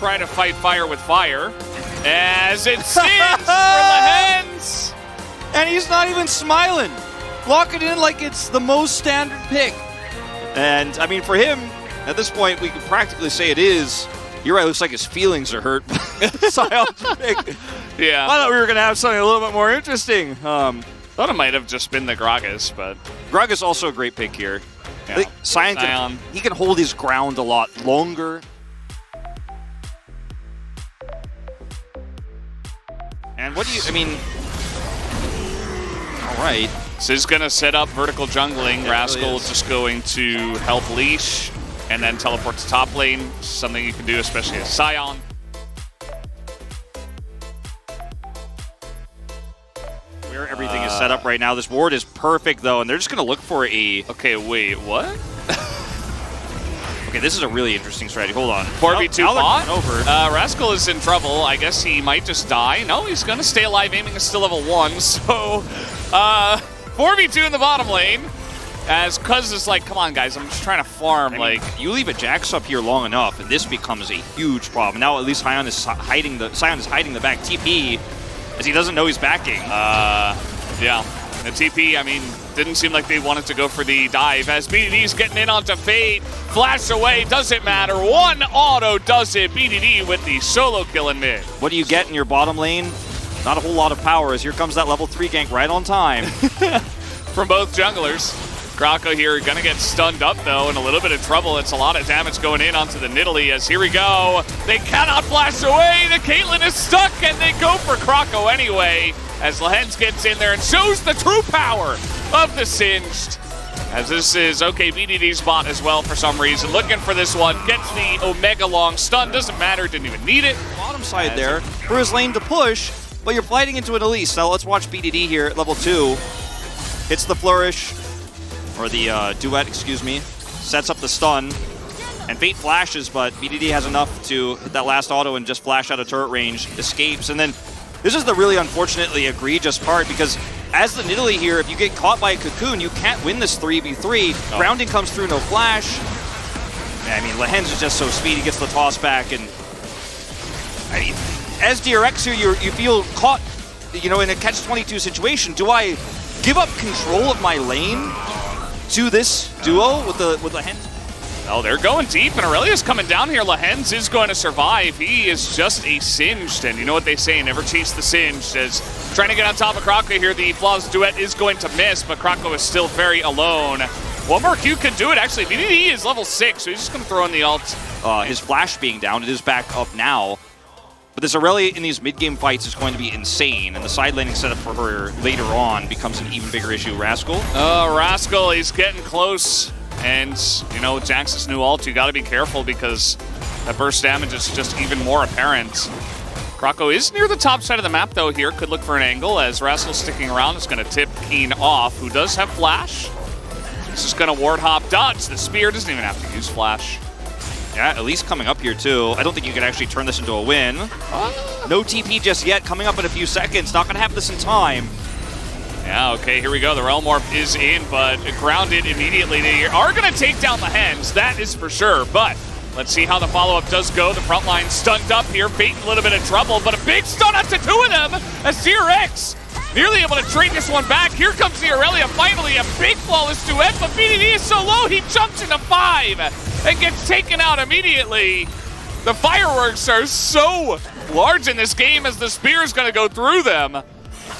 try to fight fire with fire. As it stings for the hens! And he's not even smiling. Lock it in like it's the most standard pick. And, I mean, for him, at this point, we could practically say it is. You're right, it looks like his feelings are hurt. Sion's pick. Yeah. I thought we were going to have something a little bit more interesting. Thought it might have just been the Gragas, but... Gragas also a great pick here. Yeah. Sion he can hold his ground a lot longer. And what do you, I mean... All right. This is going to set up vertical jungling. Yeah, Rascal really is. just going to help leash and then teleport to top lane. Something you can do, especially as Sion. Where everything is set up right now. This ward is perfect, though, and they're just going to look for a... Okay, wait, what? Okay, this is a really interesting strategy. Hold on. 4v2 now bot. over. Rascal is in trouble. I guess he might just die. No, he's going to stay alive. Aiming is still level 1, so... 4v2 in the bottom lane. As Cuz is like, come on, guys, I'm just trying to farm. I mean, you leave a Jax up here long enough, and this becomes a huge problem. Now at least Sion is hiding the back TP, as he doesn't know he's backing. Yeah. The TP, I mean, didn't seem like they wanted to go for the dive. As BDD's getting in onto Fate. Flash away, doesn't matter. One auto does it. BDD with the solo kill in mid. What do you get in your bottom lane? Not a whole lot of power, as here comes that level 3 gank right on time. From both junglers. Krako here gonna get stunned up though, in a little bit of trouble. It's a lot of damage going in onto the Nidalee, as here we go. They cannot flash away. The Caitlyn is stuck, and they go for Krako anyway. As Lehens gets in there and shows the true power of the Singed. As this is, okay, BDD's bot as well for some reason. Looking for this one, gets the Omega long stun. Doesn't matter, didn't even need it. Bottom side there for his lane to push, but you're fighting into an Elise. Now let's watch BDD here at level 2. Hits the flourish. Or the duet, excuse me, sets up the stun, and Fate flashes, but BDD has enough to hit that last auto and just flash out of turret range, escapes, and then this is the really unfortunately egregious part, because as the Nidalee here, if you get caught by a cocoon, you can't win this 3v3. Grounding comes through, no flash. I mean, Lehens is just so speedy, gets the toss back, and I mean, as DRX here, you feel caught, you know, in a catch-22 situation. Do I give up control of my lane to this duo with Lehens? Oh, they're going deep, and Aurelia's coming down here. Lehens is going to survive. He is just a Singed, and you know what they say, never chase the Singed. As trying to get on top of Krako here, the Flawless Duet is going to miss, but Krako is still very alone. One more Q can do it, actually. BDD is level 6, so he's just going to throw in the ult. His flash being down, it is back up now. But this Aurelia in these mid-game fights is going to be insane, and the side laning setup for her later on becomes an even bigger issue. Rascal? Rascal, he's getting close. And, you know, with Jax's new ult, you got to be careful because that burst damage is just even more apparent. Krako is near the top side of the map, though, here. Could look for an angle as Rascal sticking around is going to tip Keen off, who does have flash. This is going to ward hop dodge. The spear doesn't even have to use flash. Yeah, at least coming up here, too. I don't think you can actually turn this into a win. No TP just yet, coming up in a few seconds. Not going to have this in time. Yeah, okay, here we go. The Realm Warp is in, but grounded immediately. They are going to take down the Hens, that is for sure. But let's see how the follow-up does go. The front line stunned up here. Fate in a little bit of trouble, but a big stun onto 2 of them as DRX nearly able to trade this one back. Here comes the Aurelia, finally a big flawless duet, but BDD is so low, he jumps into 5 and gets taken out immediately. The fireworks are so large in this game as the spear is going to go through them.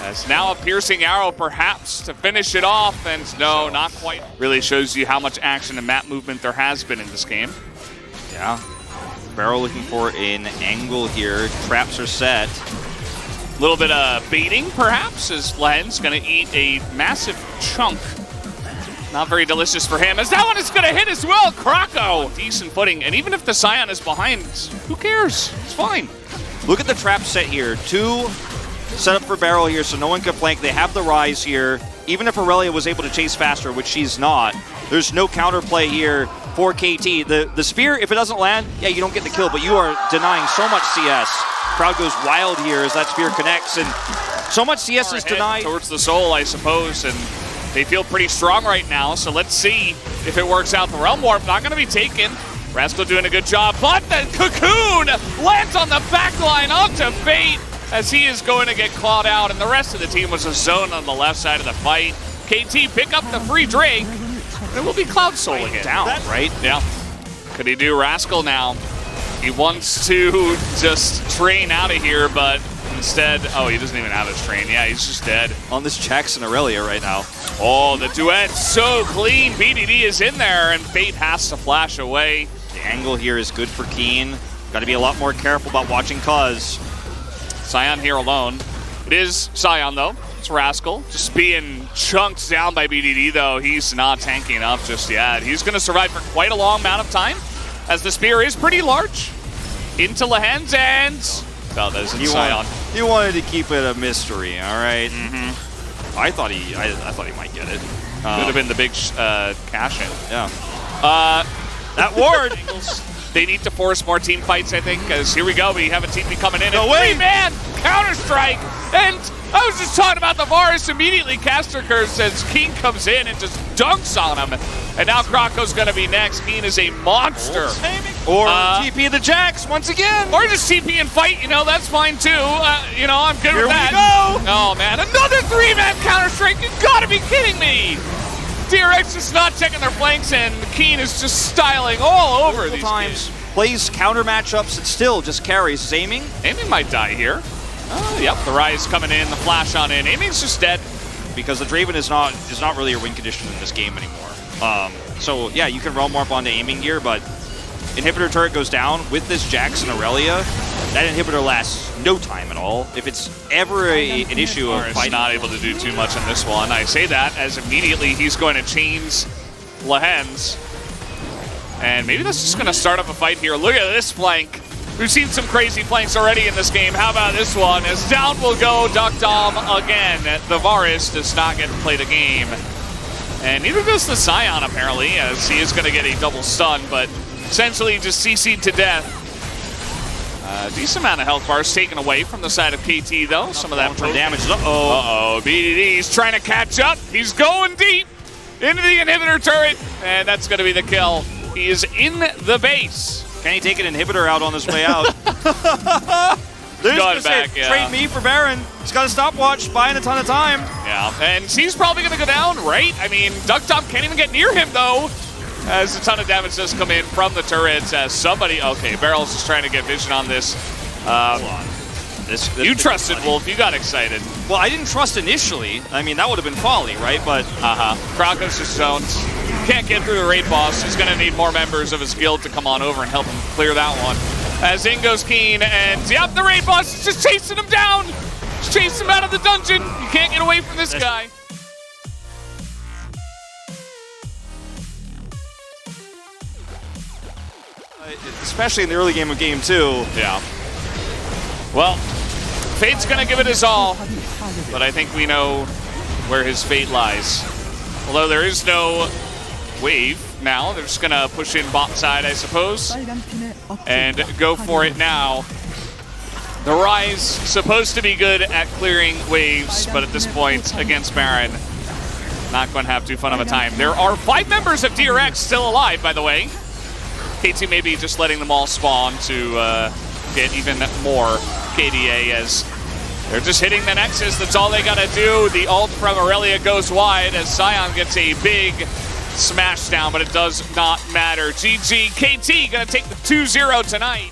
As now a piercing arrow perhaps to finish it off, and no, not quite. Really shows you how much action and map movement there has been in this game. Yeah. Barrow looking for an angle here. Traps are set. A little bit of baiting perhaps, as Lehens going to eat a massive chunk. Not very delicious for him, as that one is going to hit as well. Krako, decent footing, and even if the Sion is behind, who cares? It's fine. Look at the trap set here. 2 set up for Barrel here, so no one can flank. They have the Rise here. Even if Aurelia was able to chase faster, which she's not, there's no counterplay here for KT. The Spear, if it doesn't land, yeah, you don't get the kill, but you are denying so much CS. Crowd goes wild here as that Spear connects, and so much CS is denied. Towards the soul, I suppose, and they feel pretty strong right now, so let's see if it works out. The Realm Warp not going to be taken. Rascal doing a good job, but the cocoon lands on the back line onto Fate as he is going to get clawed out, and the rest of the team was a zone on the left side of the fight. KT pick up the free Drake, and it will be Cloud Soul again. Down, right? Yeah. Could he do Rascal now? He wants to just train out of here, but instead, oh, he doesn't even have his train. Yeah, he's just dead. On this Jackson Aurelia right now. Oh, the duet so clean. Bdd is in there, and Fate has to flash away. The angle here is good for Keen. Got to be a lot more careful about watching Cuz. Sion here alone. It is Sion, though. It's Rascal. Just being chunked down by Bdd, though. He's not tanking up just yet. He's going to survive for quite a long amount of time, as the spear is pretty large. Into Lehens, and... oh, that isn't Sion. He wanted to keep it a mystery, all right? Mm-hmm. I thought he might get it. Could have been the big cash-in. Yeah. That ward! They need to force more team fights, I think, because here we go. We have a TP coming in. No way! Three-man Counter-Strike! And I was just talking about the Varus. Immediately, Caster Curse as Keen comes in and just dunks on him. And now Krako's going to be next. Keen is a monster. Or TP the Jax once again. Or just TP and fight, you know, that's fine too. You know, I'm good with that. Here we go! Oh, man, another three-man Counter-Strike. You gotta be kidding me! DRX is not checking their flanks, and Keen is just styling all over these times. kids. Plays counter matchups and still just carries. Is aiming? Aiming might die here. Yep, the Rise coming in, the flash on in. Aiming's just dead. Because the Draven is not really a win condition in this game anymore. So yeah, you can realm warp onto aiming here, but inhibitor turret goes down with this Jackson Aurelia. That inhibitor lasts no time at all. If it's ever an issue of fighting, not able to do too much in this one. I say that as immediately he's going to change Lehens. And maybe that's just going to start up a fight here. Look at this flank. We've seen some crazy flanks already in this game. How about this one? As down will go Duck Dom again. The Varus does not get to play the game. And neither does the Sion, apparently, as he is going to get a double stun, but essentially just CC'd to death. Decent amount of health bars taken away from the side of KT, though. Some of that damage. Uh-oh. BDD's trying to catch up. He's going deep into the inhibitor turret, and that's going to be the kill. He is in the base. Can he take an inhibitor out on his way out? Going back, yeah. Trade me for Baron. He's got a stopwatch, buying a ton of time. Yeah, and he's probably going to go down, right? I mean, Duck Dom can't even get near him, though. As a ton of damage does come in from the turrets, as somebody... okay, Barrel's just trying to get vision on this. Hold on. You trusted Wolf, you got excited. Well, I didn't trust initially. I mean, that would have been folly, right? But... Krako's just zoned. Can't get through the raid boss. He's going to need more members of his guild to come on over and help him clear that one. As in goes Keen, and yep, the raid boss is just chasing him down. Just chasing him out of the dungeon. You can't get away from this guy. Especially in the early game of game 2. Yeah. Well, Fate's going to give it his all, but I think we know where his fate lies. Although there is no wave now, they're just going to push in bot side, I suppose, and go for it now. The Rise supposed to be good at clearing waves, but at this point, against Baron, not going to have too fun of a time. There are 5 members of DRX still alive, by the way. KT may be just letting them all spawn to get even more KDA, as they're just hitting the Nexus. That's all they got to do. The ult from Aurelia goes wide as Sion gets a big smash down, but it does not matter. GG, KT gonna take the 2-0 tonight.